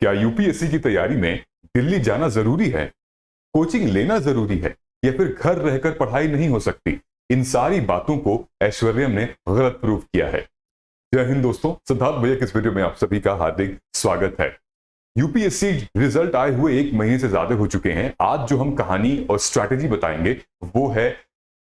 क्या यूपीएससी की तैयारी में दिल्ली जाना जरूरी है? कोचिंग लेना जरूरी है या फिर घर रहकर पढ़ाई नहीं हो सकती? इन सारी बातों को ऐश्वर्यम ने गलत प्रूव किया है। जय हिंद दोस्तों, सिद्धार्थ भैया के इस वीडियो में आप सभी का हार्दिक स्वागत है। यूपीएससी रिजल्ट आए हुए 1 महीने से ज्यादा हो चुके हैं। आज जो हम कहानी और स्ट्रैटेजी बताएंगे वो है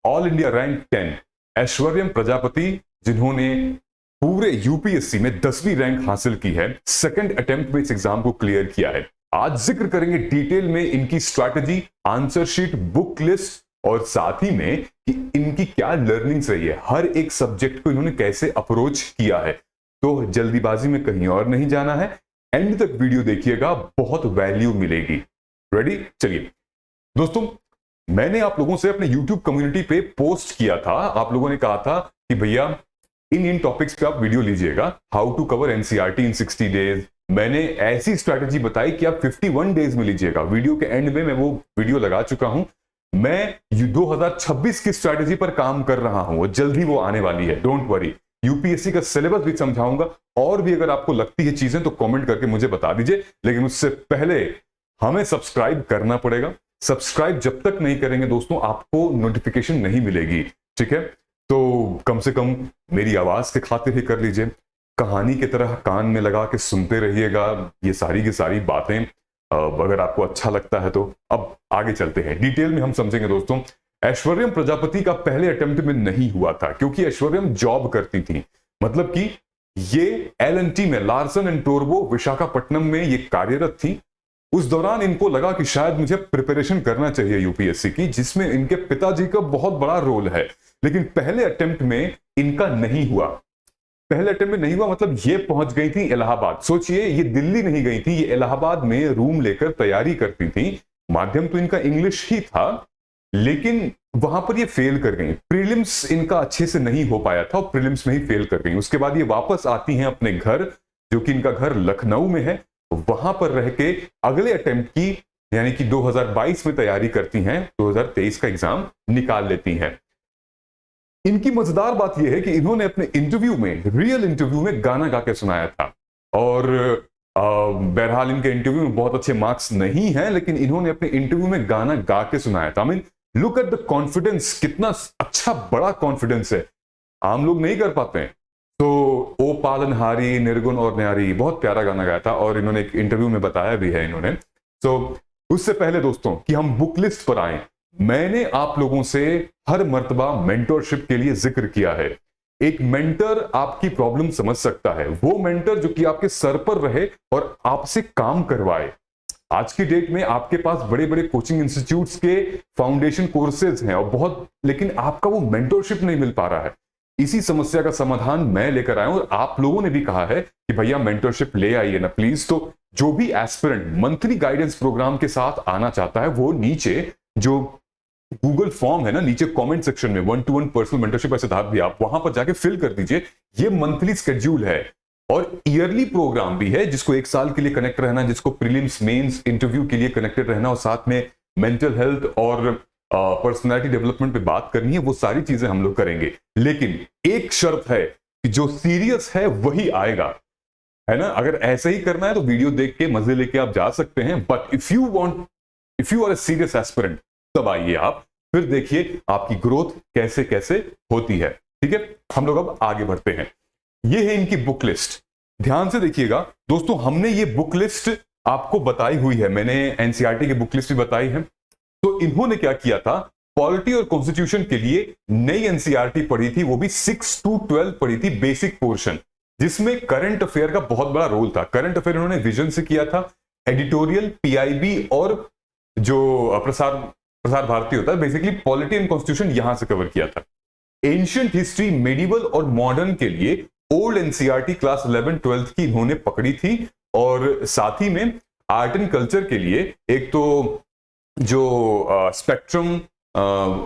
all India rank 10 Aishwaryam Prajapati, जिन्होंने पूरे यूपीएससी में 10वीं रैंक हासिल की है। सेकंड अटेम्प्ट में इस एग्जाम को क्लियर किया है। आज जिक्र करेंगे डिटेल में इनकी strategy, answer sheet, book list और साथ ही में कि इनकी क्या लर्निंग्स रही है, हर एक सब्जेक्ट को इन्होंने कैसे अप्रोच किया है। तो जल्दीबाजी में कहीं और नहीं जाना है, एंड तक वीडियो देखिएगा, बहुत वैल्यू मिलेगी। रेडी? चलिए दोस्तों, मैंने आप लोगों से अपने YouTube कम्युनिटी पे पोस्ट किया था। आप लोगों ने कहा था कि भैया इन टॉपिक्स पे आप वीडियो लीजिएगा, how to cover NCERT in 60 days. मैंने ऐसी स्ट्रैटेजी बताई कि आप 51 डेज में लीजिएगा। वीडियो के एंड में मैं वो वीडियो लगा चुका हूं। मैं 2026 की स्ट्रैटेजी पर काम कर रहा हूं, जल्दी वो आने वाली है, डोंट वरी। यूपीएससी का सिलेबस भी समझाऊंगा, और भी अगर आपको लगती है चीजें तो कमेंट करके मुझे बता दीजिए। लेकिन उससे पहले हमें सब्सक्राइब करना पड़ेगा। सब्सक्राइब जब तक नहीं करेंगे दोस्तों, आपको नोटिफिकेशन नहीं मिलेगी, ठीक है? तो कम से कम मेरी आवाज के खातिर ही कर लीजिए। कहानी की तरह कान में लगा के सुनते रहिएगा ये सारी की सारी बातें। अगर आपको अच्छा लगता है तो अब आगे चलते हैं, डिटेल में हम समझेंगे दोस्तों। ऐश्वर्यम प्रजापति का पहले अटेम्प्ट में नहीं हुआ था क्योंकि ऐश्वर्यम जॉब करती थी। मतलब कि ये एल&टी में, लार्सन एंड टोरबो विशाखापट्टनम में ये कार्यरत थी। उस दौरान इनको लगा कि शायद मुझे प्रिपरेशन करना चाहिए यूपीएससी की, जिसमें इनके पिताजी का बहुत बड़ा रोल है। लेकिन पहले अटेम्प्ट में इनका नहीं हुआ। पहले अटेम्प्ट में नहीं हुआ मतलब ये पहुंच गई थी इलाहाबाद। सोचिए, ये दिल्ली नहीं गई थी, ये इलाहाबाद में रूम लेकर तैयारी करती थी। माध्यम तो इनका इंग्लिश ही था, लेकिन वहां पर ये फेल कर गई। प्रीलिम्स इनका अच्छे से नहीं हो पाया था और प्रीलिम्स में ही फेल कर गई। उसके बाद ये वापस आती हैं अपने घर, जो कि इनका घर लखनऊ में है। वहां पर रह के अगले अटेम्प्ट की यानी कि 2022 में तैयारी करती हैं, 2023 का एग्जाम निकाल लेती हैं। इनकी मजेदार बात यह है कि इन्होंने अपने इंटरव्यू में, रियल इंटरव्यू में गाना गा के सुनाया था। और बहरहाल इनके इंटरव्यू में बहुत अच्छे मार्क्स नहीं हैं, लेकिन इन्होंने अपने इंटरव्यू में गाना गा के सुनाया था। I mean look at the confidence, कितना अच्छा बड़ा कॉन्फिडेंस है, आम लोग नहीं कर पाते हैं। तो ओ पालनहारी निर्गुण और न्यारी, बहुत प्यारा गाना गाया था और इन्होंने एक इंटरव्यू में बताया भी है इन्होंने। तो उससे पहले दोस्तों कि हम बुक लिस्ट पर आए, मैंने आप लोगों से हर मर्तबा मेंटरशिप के लिए जिक्र किया है। एक मेंटर आपकी प्रॉब्लम समझ सकता है, वो मेंटर जो कि आपके सर पर रहे और आपसे काम करवाए। आज की डेट में आपके पास बड़े बड़े कोचिंग इंस्टीट्यूट्स के फाउंडेशन कोर्सेज हैं और बहुत, लेकिन आपका वो मेंटरशिप नहीं मिल पा रहा है। इसी समस्या का समाधान मैं लेकर आया हूं और आप लोगों ने भी कहा है कि भैया मेंटरशिप ले आइए ना प्लीज। तो जो भी एस्पिरेंट मंथली गाइडेंस प्रोग्राम के साथ आना चाहता है, वो नीचे जो गूगल फॉर्म है ना, नीचे कमेंट सेक्शन में 1-to-1 पर्सनल मेंटरशिप ऐसे था भी, आप वहां पर जाके फिल कर दीजिए। ये मंथली स्केड्यूल है और ईयरली प्रोग्राम भी है, जिसको 1 साल के लिए कनेक्ट रहना, जिसको प्रीलिम्स, मेंस, इंटरव्यू के लिए कनेक्टेड रहना और साथ में मेंटल हेल्थ और पर्सनालिटी डेवलपमेंट पे बात करनी है, वो सारी चीजें हम लोग करेंगे। लेकिन एक शर्त है कि जो सीरियस है वही आएगा, है ना? अगर ऐसे ही करना है तो वीडियो देख के मजे लेके आप जा सकते हैं, but if you are a serious aspirant, तब आइए आप, फिर देखिए आपकी ग्रोथ कैसे कैसे होती है। ठीक है, हम लोग अब आगे बढ़ते हैं। ये है इनकी बुक लिस्ट, ध्यान से देखिएगा दोस्तों। हमने ये बुक लिस्ट आपको बताई हुई है, मैंने एनसीईआरटी की बुक लिस्ट भी बताई है। तो इन्होंने क्या किया था, पॉलिटी और कॉन्स्टिट्यूशन के लिए नई एनसीईआरटी पढ़ी थी, वो भी 6 to 12 पढ़ी थी, बेसिक पोर्शन, जिसमें करंट अफेयर का बहुत बड़ा रोल था। करंट अफेयर इन्होंने विजन से किया था, एडिटोरियल, पीआईबी और जो प्रसार भारती होता है, बेसिकली पॉलिटी एंड कॉन्स्टिट्यूशन यहां से कवर किया था। एंशिएंट हिस्ट्री, मेडिवल और मॉडर्न के लिए ओल्ड एनसीईआरटी क्लास 11-12 की इन्होंने पकड़ी थी। और साथ ही में आर्ट एंड कल्चर के लिए एक तो जो स्पेक्ट्रम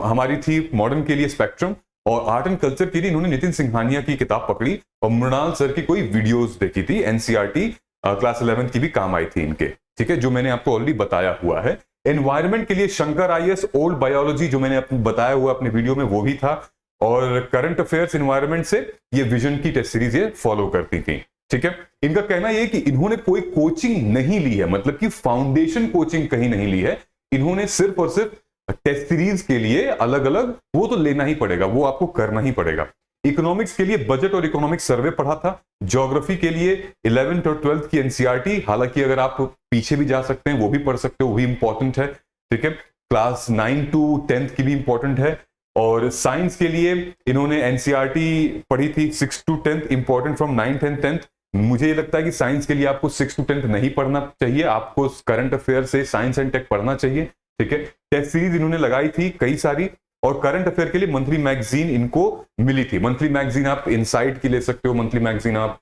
हमारी थी, मॉडर्न के लिए स्पेक्ट्रम, और आर्ट एंड कल्चर के लिए इन्होंने नितिन सिंघानिया की किताब पकड़ी और मृणाल सर की कोई वीडियोस देखी थी। एनसीईआरटी क्लास 11 की भी काम आई थी इनके, ठीक है, जो मैंने आपको ऑलरेडी बताया हुआ है। एनवायरमेंट के लिए शंकर आईएएस, ओल्ड बायोलॉजी जो मैंने बताया हुआ अपने वीडियो में वो भी था। और करंट अफेयर्स एनवायरनमेंट से ये विजन की टेस्ट सीरीज ये फॉलो करती थी। ठीक है। इनका कहना यह कि इन्होंने कोई कोचिंग नहीं ली है, मतलब कि फाउंडेशन कोचिंग कहीं नहीं ली है। इन्होंने सिर्फ और सिर्फ टेस्ट सीरीज के लिए अलग अलग, वो तो लेना ही पड़ेगा, वो आपको करना ही पड़ेगा। इकोनॉमिक्स के लिए बजट और इकोनॉमिक सर्वे पढ़ा था। ज्योग्राफी के लिए 11th और 12th की एनसीईआरटी, हालांकि अगर आप पीछे भी जा सकते हैं वो भी पढ़ सकते हो, वो भी इंपॉर्टेंट है। ठीक है, क्लास 9 to 10th की भी इंपॉर्टेंट है। और साइंस के लिए इन्होंने एनसीईआरटी पढ़ी थी 6 to 10th, important from 9th and 10th। मुझे ये लगता है कि साइंस के लिए आपको 6 to 10th नहीं पढ़ना चाहिए, आपको करंट अफेयर से साइंस एंड टेक पढ़ना चाहिए। ठीक है, टेस्ट सीरीज इन्होंने लगाई थी कई सारी, और करंट अफेयर के लिए मंथली मैगजीन इनको मिली थी। मंथली मैगजीन आप इनसाइट की ले सकते हो, मंथली मैगजीन आप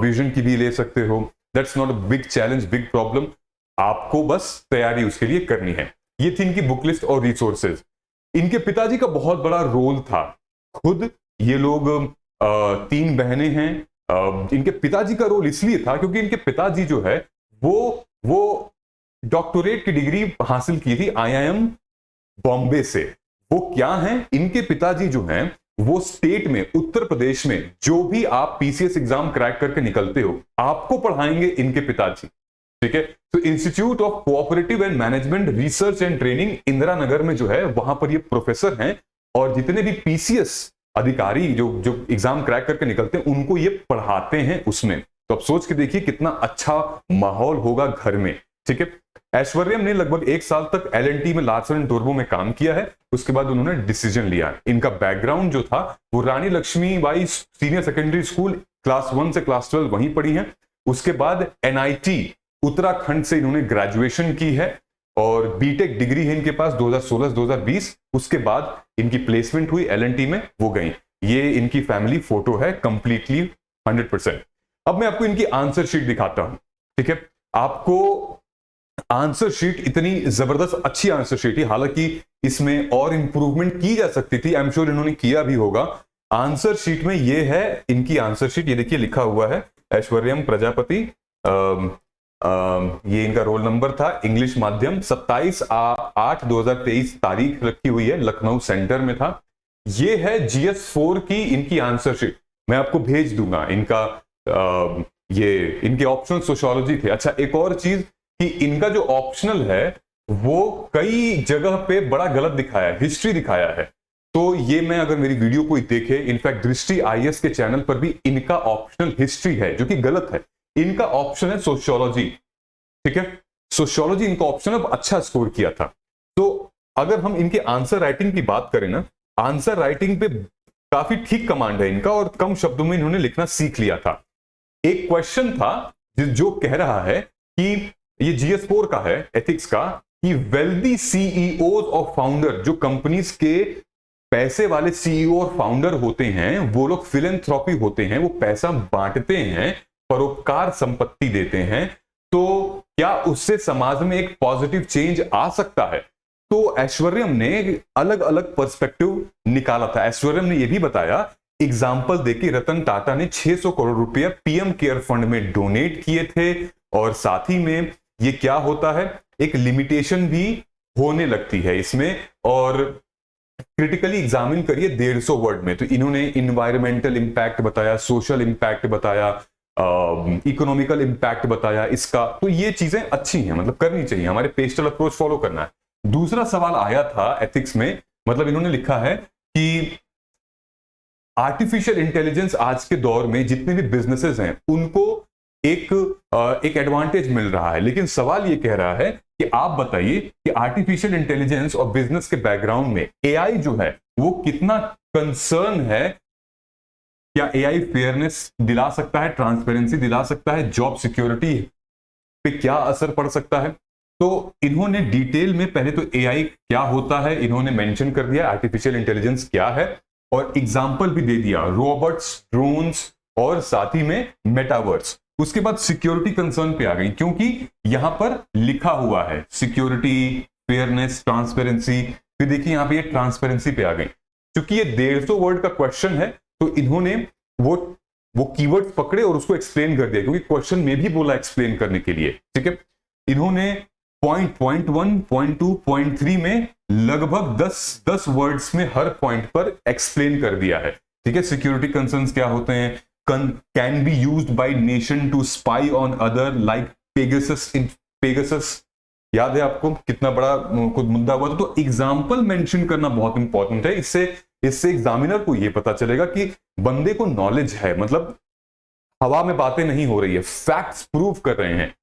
विजन की भी ले सकते हो। That's not a big challenge, big problem, आपको बस तैयारी उसके लिए करनी है। ये थी इनकी बुक लिस्ट और रिसोर्सेज। इनके पिताजी का बहुत बड़ा रोल था। खुद ये लोग 3 बहनें हैं। इनके पिताजी का रोल इसलिए था क्योंकि इनके पिताजी जो है वो डॉक्टरेट की डिग्री हासिल की थी IIM बॉम्बे से। वो क्या है, इनके पिताजी जो हैं वो स्टेट में, उत्तर प्रदेश में जो भी आप PCS एग्जाम क्रैक करके निकलते हो, आपको पढ़ाएंगे इनके पिताजी। ठीक है, तो institute of cooperative and management research and training Indira Nagar में जो है, वहां पर ये प्रोफेसर हैं, और जितने भी PCS अधिकारी जो एग्जाम क्रैक करके निकलते हैं उनको ये पढ़ाते हैं उसमें। तो अब सोच के देखिए कितना अच्छा माहौल होगा घर में। ठीक है, ऐश्वर्यम ने लगभग 1 साल तक L&T में लार्सन एंड टोब्रो में काम किया है। उसके बाद उन्होंने डिसीजन लिया। इनका बैकग्राउंड जो था वो Rani Laxmibai senior secondary school class 1 से क्लास 12 वहीं पढ़ी है। उसके बाद NIT उत्तराखंड से इन्होंने ग्रेजुएशन की है, और बीटेक डिग्री है इनके पास 2016-2020। उसके बाद इनकी प्लेसमेंट हुई L&T में, वो गई। ये इनकी फैमिली फोटो है कंप्लीटली 100%। अब मैं आपको इनकी आंसर शीट दिखाता हूं। ठीक है, आपको आंसर शीट इतनी जबरदस्त अच्छी आंसर शीट है, हालांकि इसमें और इंप्रूवमेंट की जा सकती थी, आई एम श्योर इन्होंने किया भी होगा। आंसर शीट में ये है इनकी आंसर शीट, ये देखिए लिखा हुआ है ऐश्वर्यम प्रजापति। ये इनका रोल नंबर था, इंग्लिश माध्यम, 27/8/2023 तारीख रखी हुई है, लखनऊ सेंटर में था। ये है GS4 की इनकी आंसर शीट, मैं आपको भेज दूंगा। इनका ये इनके ऑप्शनल सोशियोलॉजी थे। अच्छा, एक और चीज कि इनका जो ऑप्शनल है वो कई जगह पे बड़ा गलत दिखाया है, हिस्ट्री दिखाया है। तो ये मैं, अगर मेरी वीडियो कोई देखे, इनफैक्ट दृष्टि IAS के चैनल पर भी इनका ऑप्शनल हिस्ट्री है जो कि गलत है। इनका ऑप्शन है सोशियोलॉजी। ठीक है, सोशियोलॉजी इनका ऑप्शन अब अच्छा स्कोर किया था। तो अगर हम इनके आंसर राइटिंग की बात करें ना, आंसर राइटिंग पे काफी ठीक कमांड है इनका, और कम शब्दों में इन्होंने लिखना सीख लिया था। एक क्वेश्चन था जो कह रहा है कि ये GS4 का है, एथिक्स का, कि वेल्दी CEOs और फाउंडर, जो कंपनीज के पैसे वाले CEO और फाउंडर होते हैं, वो लोग फिलेंथ्रोपी होते हैं, वो पैसा बांटते हैं, परोपकार संपत्ति देते हैं, तो क्या उससे समाज में एक पॉजिटिव चेंज आ सकता है? तो ऐश्वर्यम ने अलग अलग पर्सपेक्टिव निकाला था। ऐश्वर्यम ने यह भी बताया, एग्जाम्पल देके, रतन टाटा ने 600 करोड़ रुपया PM केयर फंड में डोनेट किए थे, और साथ ही में ये क्या होता है, एक लिमिटेशन भी होने लगती है इसमें, और क्रिटिकली एग्जामिन करिए 150 वर्ड में। तो इन्होंने इन्वायरमेंटल इंपैक्ट बताया, सोशल इंपैक्ट बताया, इकोनॉमिकल इंपैक्ट बताया इसका। तो ये चीजें अच्छी हैं, मतलब करनी चाहिए, हमारे पेस्टल अप्रोच फॉलो करना है। दूसरा सवाल आया था एथिक्स में, मतलब इन्होंने लिखा है कि आर्टिफिशियल इंटेलिजेंस आज के दौर में जितने भी बिजनेसेस हैं उनको एक एडवांटेज मिल रहा है, लेकिन सवाल ये कह रहा है कि आप बताइए कि आर्टिफिशियल इंटेलिजेंस और बिजनेस के बैकग्राउंड में AI जो है वो कितना कंसर्न है। क्या AI फेयरनेस दिला सकता है, ट्रांसपेरेंसी दिला सकता है, जॉब सिक्योरिटी पे क्या असर पड़ सकता है? तो इन्होंने डिटेल में पहले तो AI क्या होता है इन्होंने मेंशन कर दिया, आर्टिफिशियल इंटेलिजेंस क्या है, और एग्जाम्पल भी दे दिया, रोबोट्स, ड्रोन्स, और साथ ही में मेटावर्स। उसके बाद सिक्योरिटी कंसर्न पे आ गई, क्योंकि यहां पर लिखा हुआ है सिक्योरिटी, फेयरनेस, ट्रांसपेरेंसी। फिर देखिए यहां पे ये ट्रांसपेरेंसी पे आ गई। क्योंकि ये 150 वर्ड का क्वेश्चन है, तो इन्होंने वो कीवर्ड्स पकड़े और उसको एक्सप्लेन कर दिया, क्योंकि क्वेश्चन में भी बोला एक्सप्लेन करने के लिए। ठीक है, इन्होंने पॉइंट 1, पॉइंट 2, पॉइंट 3 में लगभग 10 वर्ड्स में हर पॉइंट पर एक्सप्लेन कर दिया है। ठीक है, सिक्योरिटी कंसर्न्स क्या होते हैं, can be used by nation to spy on other like Pegasus. याद है आपको कितना बड़ा कुछ मुद्दा हुआ था? तो एग्जाम्पल मेंशन करना बहुत इंपॉर्टेंट है। इससे एग्जामिनर को यह पता चलेगा कि बंदे को नॉलेज है, मतलब हवा में बातें नहीं हो रही है, फैक्ट्स प्रूव कर रहे हैं।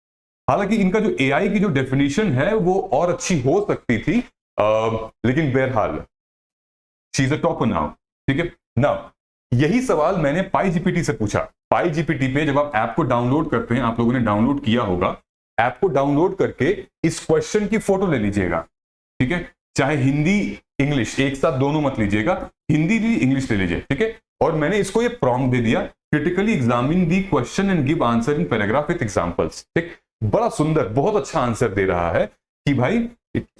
हालांकि इनका जो एआई की जो डेफिनेशन है वो और अच्छी हो सकती थी, लेकिन बहरहाल she is a topper now. ठीक है ना, यही सवाल मैंने पाईजीपीटी से पूछा। पाईजीपीटी पे जब आप ऐप को डाउनलोड करते हैं, आप लोगों ने डाउनलोड किया होगा, ऐप को डाउनलोड करके इस क्वेश्चन की फोटो ले लीजिएगा। ठीक है, चाहे हिंदी इंग्लिश एक साथ दोनों मत लीजिएगा, हिंदी भी इंग्लिश ले लीजिए। ठीक है, और मैंने इसको ये प्रॉम्प्ट दे दिया, critically examine the question and give answer in paragraph with examples. ठीक, बड़ा सुंदर, बहुत अच्छा आंसर दे रहा है कि भाई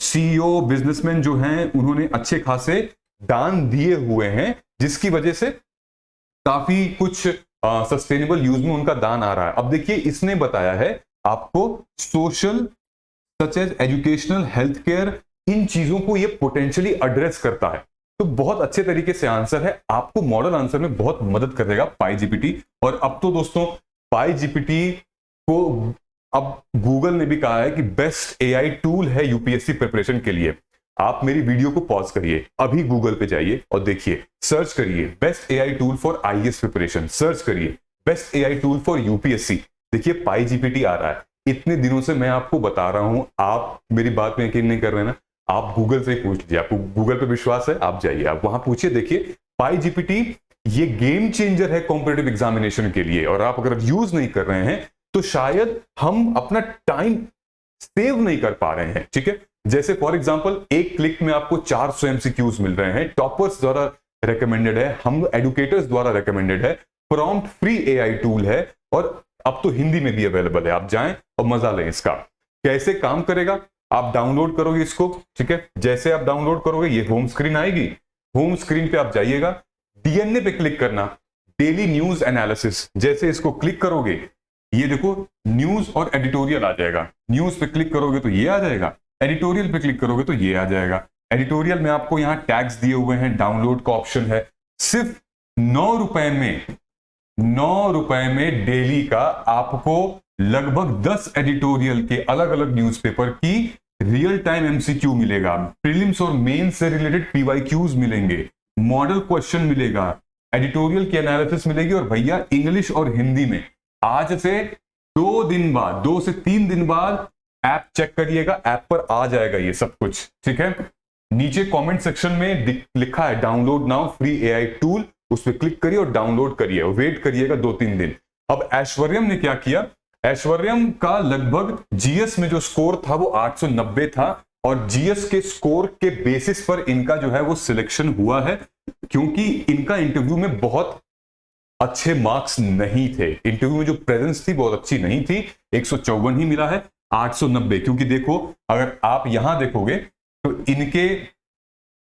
सीईओ बिजनेसमैन जो हैं उन्होंने अच्छे खासे दान दिए हुए हैं, जिसकी वजह से काफी कुछ सस्टेनेबल यूज में उनका दान आ रहा है। अब देखिए, इसने बताया है आपको social such as educational, health care, इन चीजों को ये पोटेंशियली एड्रेस करता है। तो बहुत अच्छे तरीके से आंसर है, आपको मॉडल आंसर में बहुत मदद करेगा पाईजीपीटी। और अब तो दोस्तों पाईजीपीटी को अब गूगल ने भी कहा है कि बेस्ट एआई टूल है यूपीएससी प्रिपरेशन के लिए। आप मेरी वीडियो को पॉज करिए, अभी गूगल पे जाइए और देखिए, सर्च करिए best AI tool for IAS preparation, search करिए best AI tool for UPSC. देखिए पाईजीपीटी आ रहा है। इतने दिनों से मैं आपको बता रहा हूं, आप मेरी बात में यकीन नहीं कर रहे ना, आप गूगल से ही पूछ लीजिए। आपको गूगल पे विश्वास है, आप जाइए, आप वहां पूछिए, देखिए पाईजीपीटी ये गेम चेंजर है कॉम्पिटिटिव एग्जामिनेशन के लिए। और आप अगर यूज नहीं कर रहे हैं तो शायद हम अपना टाइम सेव नहीं कर पा रहे हैं। ठीक है, जैसे फॉर एग्जांपल एक क्लिक में आपको 400 एमसीक्यूज मिल रहे हैं, टॉपर्स द्वारा रेकमेंडेड है, हम एडुकेटर्स द्वारा रेकमेंडेड है, प्रॉम्प्ट फ्री एआई टूल है, और अब तो हिंदी में भी अवेलेबल है। आप जाएं और मजा लें इसका। कैसे काम करेगा? आप डाउनलोड करोगे इसको, ठीक है, जैसे आप डाउनलोड करोगे ये होम स्क्रीन आएगी। होम स्क्रीन पे आप जाइएगा, डीएनए पे क्लिक करना, डेली न्यूज एनालिसिस, जैसे इसको क्लिक करोगे ये देखो न्यूज और एडिटोरियल आ जाएगा। न्यूज पे क्लिक करोगे तो ये आ जाएगा, एडिटोरियल पे क्लिक करोगे तो ये आ जाएगा। एडिटोरियल में आपको यहां टैग्स दिए हुए हैं, डाउनलोड का ऑप्शन है। सिर्फ 9 रुपए में डेली का आपको लगभग 10 एडिटोरियल के अलग अलग न्यूज़पेपर की रियल टाइम एमसीक्यू मिलेगा, प्रीलिम्स और मेंस से रिलेटेड पीवाईक्यूज मिलेंगे, मॉडल क्वेश्चन मिलेगा, एडिटोरियल की एनालिसिस मिलेगी, और भैया इंग्लिश और हिंदी में। आज से 2 से 3 दिन बाद ऐप चेक करिएगा, ऐप पर आ जाएगा ये सब कुछ। ठीक है, नीचे कमेंट सेक्शन में लिखा है download now free AI tool, उस पर क्लिक करिए और डाउनलोड करिए, और वेट करिएगा 2-3 दिन। अब ऐश्वर्यम ने क्या किया, ऐश्वर्यम का लगभग जीएस में जो स्कोर था वो 890 था, और जीएस के स्कोर के बेसिस पर इनका जो है वो सिलेक्शन हुआ है, क्योंकि इनका इंटरव्यू में बहुत अच्छे मार्क्स नहीं थे। इंटरव्यू में जो प्रेजेंस थी बहुत अच्छी नहीं थी, 154 ही मिला है, 890। क्योंकि देखो, अगर आप यहां देखोगे तो इनके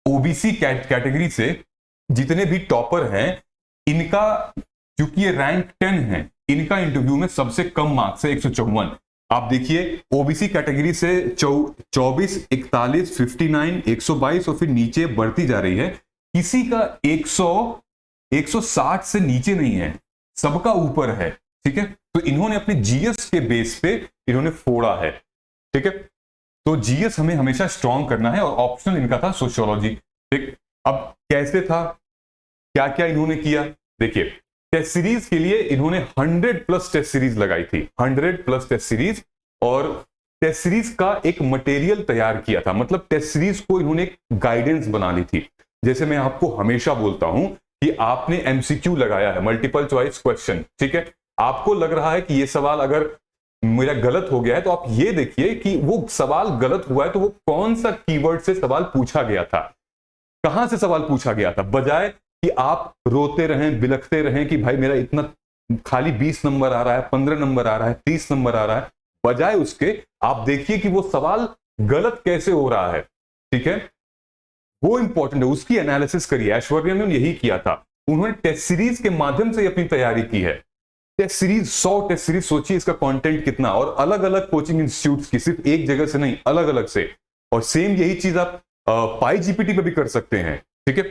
ओबीसी कैटेगरी से जितने भी टॉपर हैं, इनका क्योंकि ये रैंक 10 है, इनका इंटरव्यू में सबसे कम मार्क्स है 154। आप देखिए ओबीसी कैटेगरी से 24, 41, 59, 122 और फिर नीचे बढ़ती जा रही है। किसी का 160 से नीचे नहीं है, सबका ऊपर है। ठीक है, तो इन्होंने अपने जीएस के बेस पे इन्होंने फोड़ा है। ठीक है, तो जीएस हमें हमेशा स्ट्रॉन्ग करना है, और ऑप्शनल इनका था सोशियोलॉजी। ठीक, अब कैसे था, क्या क्या इन्होंने किया, देखिए टेस्ट सीरीज के लिए इन्होंने 100+ टेस्ट सीरीज लगाई थी, 100+ टेस्ट सीरीज, और टेस्ट सीरीज का एक मटेरियल तैयार किया था। मतलब टेस्ट सीरीज को इन्होंने एक गाइडेंस बना ली थी। जैसे मैं आपको हमेशा बोलता हूं कि आपने एमसीक्यू लगाया है, मल्टीपल चॉइस क्वेश्चन, ठीक है, आपको लग रहा है कि ये सवाल अगर मेरा गलत हो गया है, तो आप ये देखिए कि वो सवाल गलत हुआ है तो वो कौन सा कीवर्ड से सवाल पूछा गया था, कहां से सवाल पूछा गया था, बजाय कि आप रोते रहें, बिलखते रहें कि भाई मेरा इतना खाली 20 नंबर आ रहा है, 15 नंबर आ रहा है, 30 नंबर आ रहा है। बजाय उसके आप देखिए कि वो सवाल गलत कैसे हो रहा है। ठीक है, वो इंपॉर्टेंट है, उसकी एनालिसिस करिए। ऐश्वर्या ने यही किया था, उन्होंने टेस्ट सीरीज के माध्यम से अपनी तैयारी की है। टेस्ट सीरीज 100 टेस्ट सीरीज, सोचिए इसका कंटेंट कितना, और अलग अलग कोचिंग इंस्टीट्यूट्स की, सिर्फ एक जगह से नहीं, अलग अलग से। और सेम यही चीज आप पाईजीपीटी पे भी कर सकते हैं। ठीक है,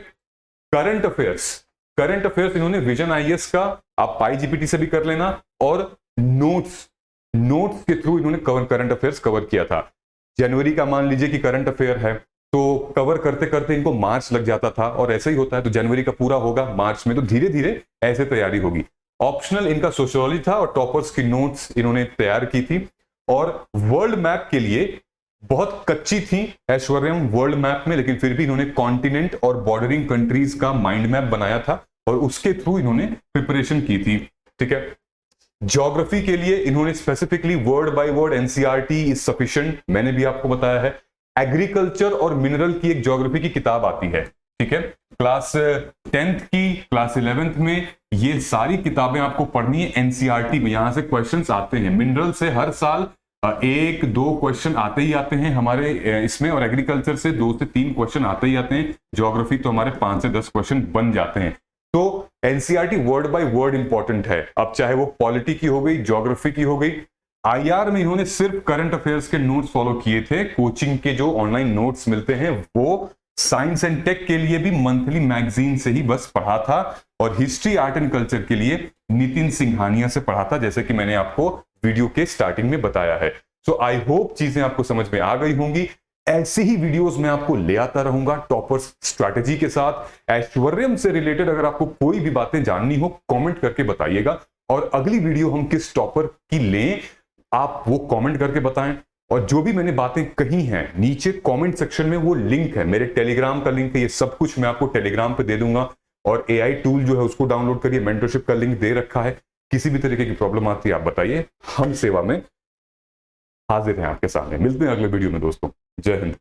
करंट अफेयर्स इन्होंने विजन आईएएस का आप पाई जीपीटी से भी कर लेना, और नोट्स के थ्रू इन्होंने करंट अफेयर्स कवर किया था। जनवरी का मान लीजिए कि करंट अफेयर है, तो कवर करते करते इनको मार्च लग जाता था, और ऐसा ही होता है, तो जनवरी का पूरा होगा मार्च में, तो धीरे धीरे ऐसे तैयारी होगी। ऑप्शनल इनका सोशियोलॉजी था, और टॉपर्स की नोट्स इन्होंने तैयार की थी। और वर्ल्ड मैप के लिए बहुत कच्ची थी ऐश्वर्यम वर्ल्ड मैप में, लेकिन फिर भी इन्होंने कॉन्टिनेंट और बॉर्डरिंग कंट्रीज का माइंड मैप बनाया था, और उसके थ्रू इन्होंने प्रिपरेशन की थी। ठीक है, ज्योग्राफी के लिए इन्होंने specifically word by word NCERT is sufficient, मैंने भी आपको बताया है। एग्रीकल्चर और मिनरल की एक ज्योग्राफी की किताब आती है, ठीक है, क्लास 10th की, क्लास 11th में, ये सारी किताबें आपको पढ़नी है एनसीईआरटी में। यहां से क्वेश्चंस आते हैं, मिनरल से हर साल 1-2 क्वेश्चन आते ही आते हैं हमारे इसमें, और एग्रीकल्चर से 2 से 3 क्वेश्चन आते ही आते हैं। ज्योग्राफी तो हमारे 5 से 10 क्वेश्चन बन जाते हैं। तो NCERT word by word important है, अब चाहे वो पॉलिटी की हो गई, ज्योग्राफी की हो गई। आईआर में इन्होंने सिर्फ करंट अफेयर्स के नोट्स फॉलो किए थे। कोचिंग के जो ऑनलाइन नोट्स मिलते हैं वो साइंस एंड टेक के लिए भी मंथली मैगजीन से ही बस पढ़ा था, और हिस्ट्री आर्ट एंड कल्चर के लिए नितिन सिंघानिया से पढ़ा था, जैसे कि मैंने आपको वीडियो के स्टार्टिंग में बताया है। सो आई होप चीजें आपको समझ में आ गई होंगी। ऐसे ही वीडियोस मैं आपको ले आता रहूंगा टॉपर्स स्ट्रैटेजी के साथ। ऐश्वर्यम से रिलेटेड अगर आपको कोई भी बातें जाननी हो, कमेंट करके बताइएगा, और अगली वीडियो हम किस टॉपर की लें आप वो कमेंट करके बताएं। और जो भी मैंने बातें कही हैं नीचे कमेंट सेक्शन में वो लिंक है, मेरे टेलीग्राम का लिंक है, ये सब कुछ मैं आपको टेलीग्राम पे दे दूंगा। और एआई टूल जो है उसको डाउनलोड करिए, मेंटरशिप का लिंक दे रखा है। किसी भी तरीके की प्रॉब्लम आती है आप बताइए, हम सेवा में हाजिर हैं आपके सामने। मिलते हैं अगले वीडियो में दोस्तों, जय हिंद।